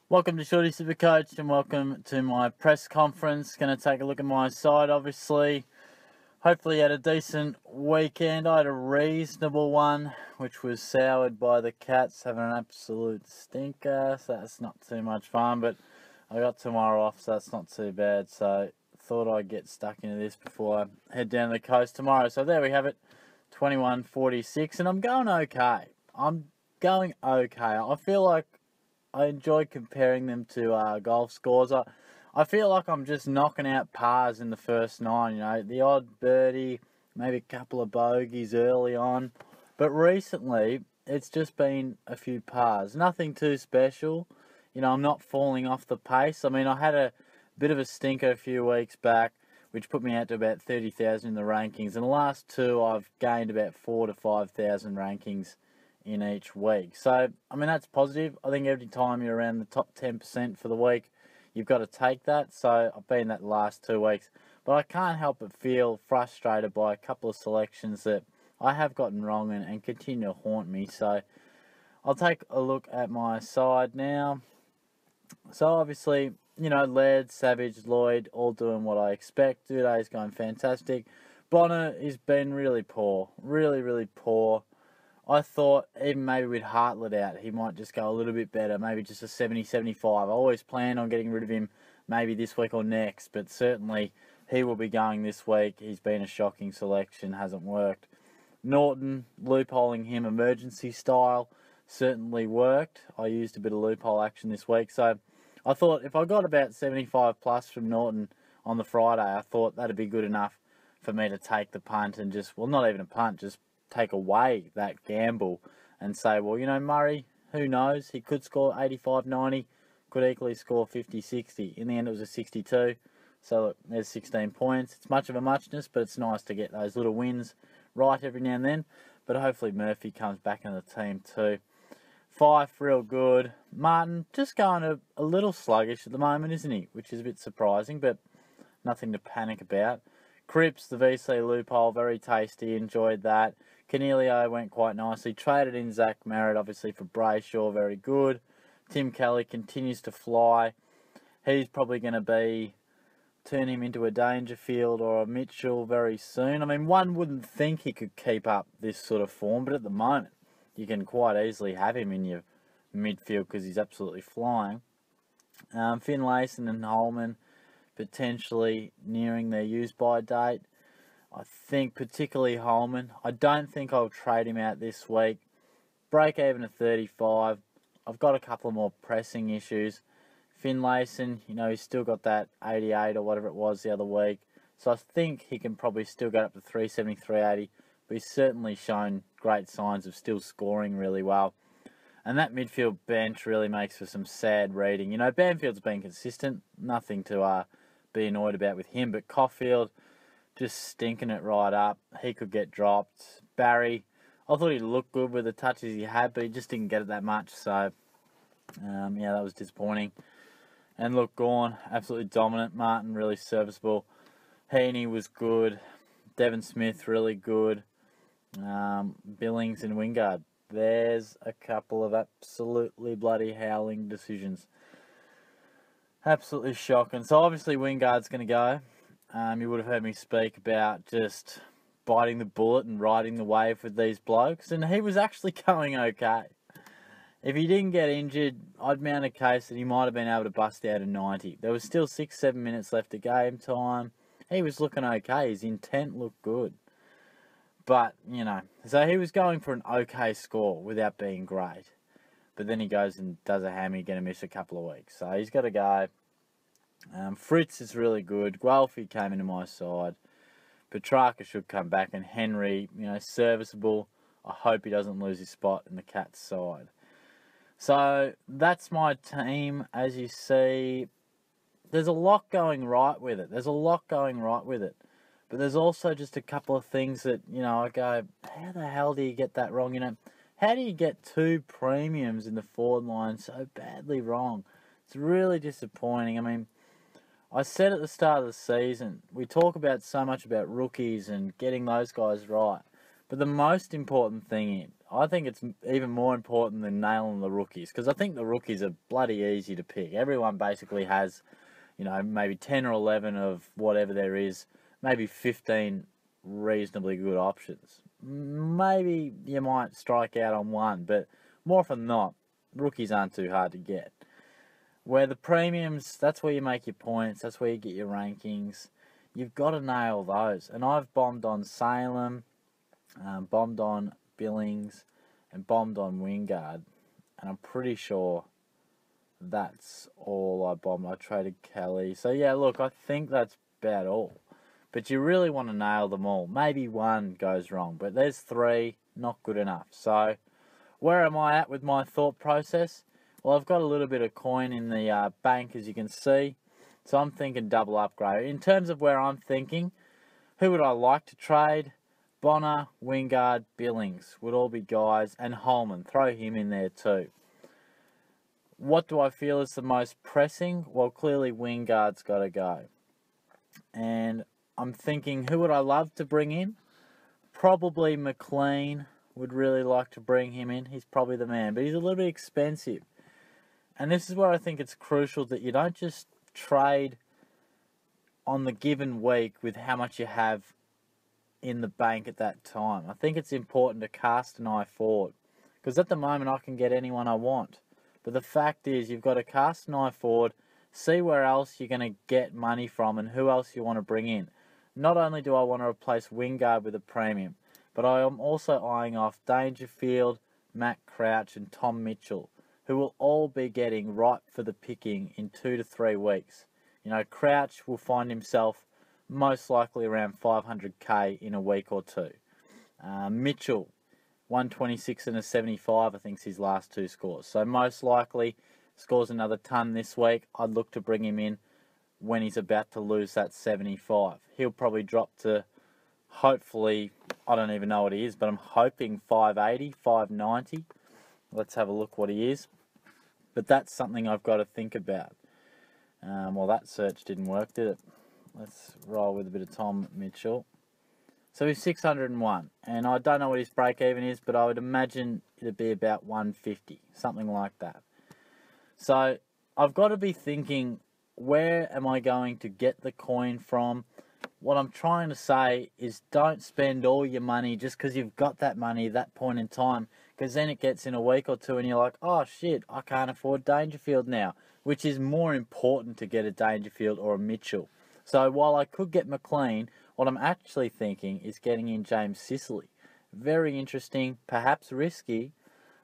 Welcome to Shorty, SuperCoach, and welcome to my press conference. Going to take a look at my side, obviously. Hopefully you had a decent weekend. I had a reasonable one, which was soured by the Cats having an absolute stinker, so that's not too much fun, but I got tomorrow off, so that's not too bad. So thought I'd get stuck into this before I head down to the coast tomorrow. So there we have it, 21:46, and I'm going okay. I feel like I enjoy comparing them to golf scores. I feel like I'm just knocking out pars in the first nine, the odd birdie, maybe a couple of bogeys early on. But recently, it's just been a few pars. Nothing too special. I'm not falling off the pace. I mean, I had a bit of a stinker a few weeks back, which put me out to about 30,000 in the rankings. In the last two, I've gained about 4,000 to 5,000 rankings in each week. So, I mean, that's positive. I think every time you're around the top 10% for the week, you've got to take that. So, I've been that the last 2 weeks. But I can't help but feel frustrated by a couple of selections that I have gotten wrong and continue to haunt me. So, I'll take a look at my side now. So, obviously, Laird, Savage, Lloyd, all doing what I expect. Duday's going fantastic. Bonner has been really poor. Really, really poor. I thought even maybe with Hartlett out, he might just go a little bit better, maybe just a 70-75. I always plan on getting rid of him maybe this week or next, but certainly he will be going this week. He's been a shocking selection, hasn't worked. Norton, loopholing him emergency style, certainly worked. I used a bit of loophole action this week, so I thought if I got about 75 plus from Norton on the Friday, I thought that'd be good enough for me to take the punt and just, well, not even a punt, just take away that gamble and say, well, Murray, who knows? He could score 85, 90, could equally score 50, 60. In the end, it was a 62. So, look, there's 16 points. It's much of a muchness, but it's nice to get those little wins right every now and then. But hopefully Murphy comes back into the team too. Fife, real good. Martin, just going a little sluggish at the moment, isn't he? Which is a bit surprising, but nothing to panic about. Cripps, the VC loophole, very tasty. Enjoyed that. Canelio went quite nicely. Traded in Zach Merritt, obviously, for Brayshaw. Very good. Tim Kelly continues to fly. He's probably going to turn him into a Dangerfield or a Mitchell very soon. I mean, one wouldn't think he could keep up this sort of form, but at the moment, you can quite easily have him in your midfield because he's absolutely flying. Finlayson and Holman potentially nearing their use-by date. I think particularly Holman. I don't think I'll trade him out this week. Break even at 35. I've got a couple of more pressing issues. Finlayson, he's still got that 88 or whatever it was the other week. So I think he can probably still get up to 370, 380. But he's certainly shown great signs of still scoring really well. And that midfield bench really makes for some sad reading. Banfield's been consistent. Nothing to be annoyed about with him. But Caulfield, just stinking it right up. He could get dropped. Barry, I thought he looked good with the touches he had, but he just didn't get it that much. So, that was disappointing. And look, Gawn, absolutely dominant. Martin, really serviceable. Heaney was good. Devon Smith, really good. Billings and Wingard. There's a couple of absolutely bloody howling decisions. Absolutely shocking. So obviously Wingard's going to go. You would have heard me speak about just biting the bullet and riding the wave with these blokes, and he was actually going okay. If he didn't get injured, I'd mount a case that he might have been able to bust out a 90. There was still 6-7 minutes left of game time. He was looking okay. His intent looked good. But, so he was going for an okay score without being great. But then he goes and does a hammy, going to miss a couple of weeks. So he's got to go. Fritz is really good. Guelphy came into my side. Petrarca should come back. And Henry, serviceable. I hope he doesn't lose his spot in the Cats' side. So that's my team. As you see, there's a lot going right with it. But there's also just a couple of things that, I go, how the hell do you get that wrong? How do you get two premiums in the forward line so badly wrong? It's really disappointing. I mean, I said at the start of the season, we talk about so much about rookies and getting those guys right. But the most important thing, I think it's even more important than nailing the rookies, because I think the rookies are bloody easy to pick. Everyone basically has, maybe 10 or 11 of whatever there is, maybe 15 reasonably good options. Maybe you might strike out on one, but more often than not, rookies aren't too hard to get. Where the premiums, that's where you make your points, that's where you get your rankings. You've got to nail those. And I've bombed on Salem, bombed on Billings, and bombed on Wingard. And I'm pretty sure that's all I bombed. I traded Kelly. So yeah, look, I think that's about all. But you really want to nail them all. Maybe one goes wrong, but there's 3, not good enough. So where am I at with my thought process? Well, I've got a little bit of coin in the bank, as you can see. So I'm thinking double upgrade. In terms of where I'm thinking, who would I like to trade? Bonner, Wingard, Billings would all be guys. And Holman, throw him in there too. What do I feel is the most pressing? Well, clearly Wingard's got to go. And I'm thinking, who would I love to bring in? Probably McLean. Would really like to bring him in. He's probably the man, but he's a little bit expensive. And this is where I think it's crucial that you don't just trade on the given week with how much you have in the bank at that time. I think it's important to cast an eye forward, because at the moment I can get anyone I want. But the fact is, you've got to cast an eye forward, see where else you're going to get money from and who else you want to bring in. Not only do I want to replace Wingard with a premium, but I am also eyeing off Dangerfield, Matt Crouch and Tom Mitchell, who will all be getting ripe for the picking in 2 to 3 weeks. Crouch will find himself most likely around 500k in a week or two. Mitchell, 126 and a 75, I think is his last 2 scores. So most likely scores another ton this week. I'd look to bring him in when he's about to lose that 75. He'll probably drop to, hopefully, I don't even know what he is, but I'm hoping 580, 590. Let's have a look what he is. But that's something I've got to think about. Well, that search didn't work, did it? Let's roll with a bit of Tom Mitchell. So he's 601, and I don't know what his break-even is, but I would imagine it'd be about 150, something like that. So I've got to be thinking, where am I going to get the coin from? What I'm trying to say is, don't spend all your money just because you've got that money at that point in time, because then it gets in a week or two and you're like, oh shit, I can't afford Dangerfield now, which is more important to get a Dangerfield or a Mitchell. So while I could get McLean, what I'm actually thinking is getting in James Sicily. Very interesting, perhaps risky,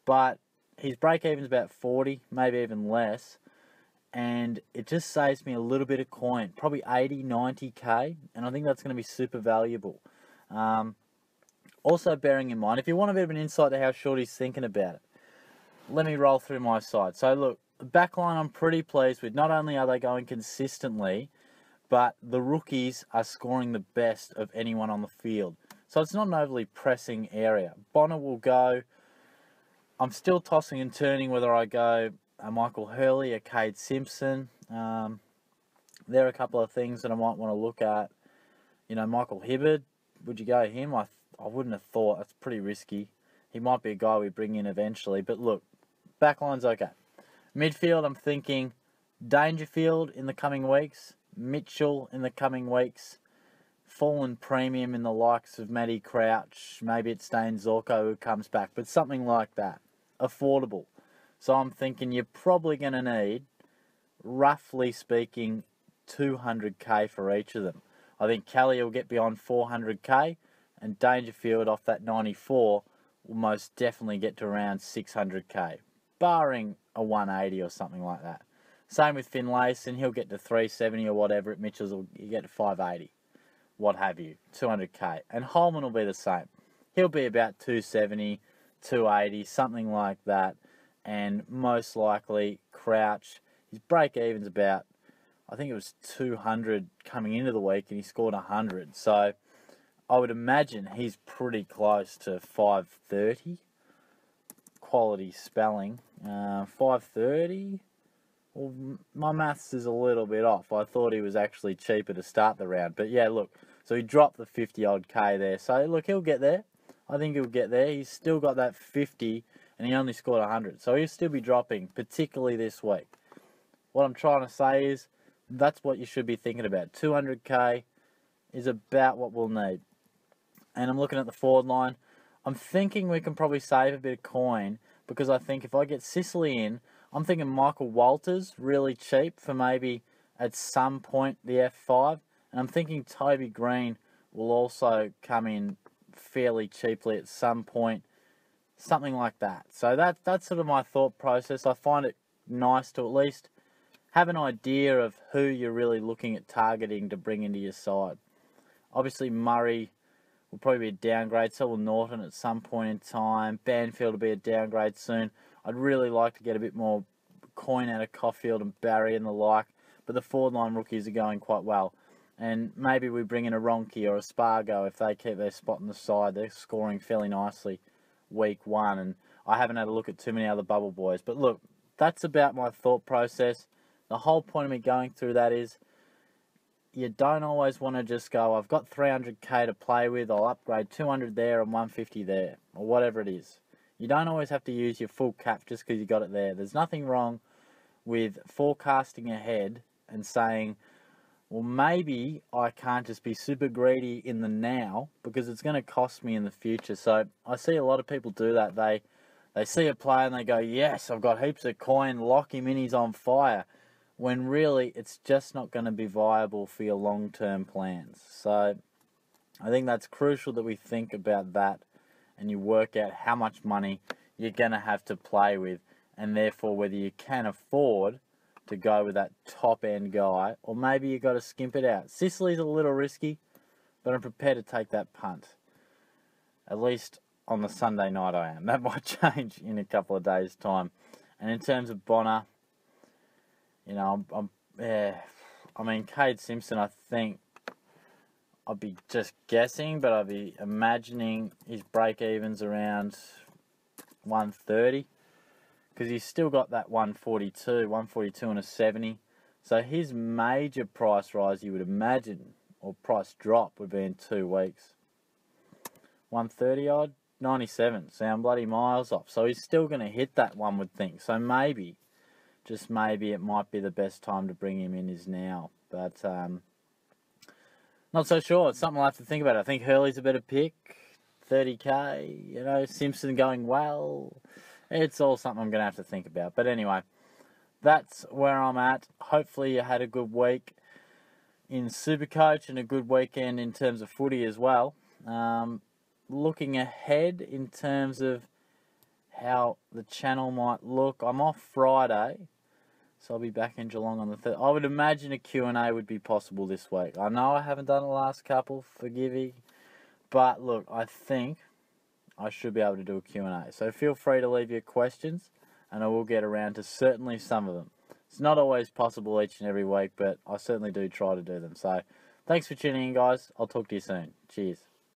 but his break-even's about 40, maybe even less. And it just saves me a little bit of coin, probably 80, 90k, and I think that's going to be super valuable. Also bearing in mind, if you want a bit of an insight to how Shorty's thinking about it, let me roll through my side. So look, the backline I'm pretty pleased with. Not only are they going consistently, but the rookies are scoring the best of anyone on the field. So it's not an overly pressing area. Bonner will go. I'm still tossing and turning whether I go Michael Hurley or Cade Simpson. There are a couple of things that I might want to look at. Michael Hibbard, would you go him? I wouldn't have thought. That's pretty risky. He might be a guy we bring in eventually. But look, backline's okay. Midfield, I'm thinking Dangerfield in the coming weeks, Mitchell in the coming weeks, fallen premium in the likes of Matty Crouch. Maybe it's Dane Zorko who comes back, but something like that. Affordable. So I'm thinking you're probably going to need, roughly speaking, 200k for each of them. I think Kelly will get beyond 400k, and Dangerfield off that 94 will most definitely get to around 600k, barring a 180 or something like that. Same with Finlayson, he'll get to 370 or whatever. At Mitchell's, he'll get to 580, what have you, 200k. And Holman will be the same. He'll be about 270, 280, something like that. And most likely Crouch, his break-even's about, I think it was 200 coming into the week, and he scored 100. So I would imagine he's pretty close to 530. Quality spelling. 530. Well, my maths is a little bit off. I thought he was actually cheaper to start the round. But yeah, look, so he dropped the 50 odd K there. So look, he'll get there. I think he'll get there. He's still got that 50 and he only scored 100. So he'll still be dropping, particularly this week. What I'm trying to say is that's what you should be thinking about. 200k is about what we'll need. And I'm looking at the forward line. I'm thinking we can probably save a bit of coin because I think if I get Sicily in, I'm thinking Michael Walters, really cheap for maybe at some point the F5. And I'm thinking Toby Green will also come in fairly cheaply at some point, something like that. So that's sort of my thought process. I find it nice to at least have an idea of who you're really looking at targeting to bring into your side. Obviously, Murray will probably be a downgrade, so will Norton at some point in time. Banfield will be a downgrade soon. I'd really like to get a bit more coin out of Caulfield and Barry and the like, but the forward line rookies are going quite well. And maybe we bring in a Ronke or a Spargo if they keep their spot on the side. They're scoring fairly nicely week 1, and I haven't had a look at too many other bubble boys. But look, that's about my thought process. The whole point of me going through that is you don't always want to just go, I've got 300k to play with, I'll upgrade 200 there and 150 there, or whatever it is. You don't always have to use your full cap just because you got it there. There's nothing wrong with forecasting ahead and saying, well, maybe I can't just be super greedy in the now because it's going to cost me in the future. So I see a lot of people do that. They see a player and they go, yes, I've got heaps of coin, lock him in, he's on fire. When really it's just not going to be viable for your long-term plans. So I think that's crucial that we think about that and you work out how much money you're going to have to play with and therefore whether you can afford to go with that top-end guy or maybe you got to skimp it out. Sicily's a little risky, but I'm prepared to take that punt. At least on the Sunday night I am. That might change in a couple of days' time. And in terms of Bonner, you know, I mean, Cade Simpson, I think I'd be just guessing, but I'd be imagining his break-evens around 130 because he's still got that 142 and a 70. So his major price rise, you would imagine, or price drop, would be in 2 weeks. 130 odd, 97. Sound bloody miles off. So he's still going to hit that, one would think. So maybe, just maybe, it might be the best time to bring him in is now. But not so sure. It's something I'll have to think about. I think Hurley's a better pick. 30k, you know, Simpson going well. It's all something I'm going to have to think about. But anyway, that's where I'm at. Hopefully you had a good week in SuperCoach and a good weekend in terms of footy as well. Looking ahead in terms of how the channel might look, I'm off Friday, so I'll be back in Geelong on the 3rd. I would imagine a Q&A would be possible this week. I know I haven't done the last couple, forgive me, but look, I think I should be able to do a Q&A. So feel free to leave your questions, and I will get around to certainly some of them. It's not always possible each and every week, but I certainly do try to do them. So thanks for tuning in, guys. I'll talk to you soon. Cheers.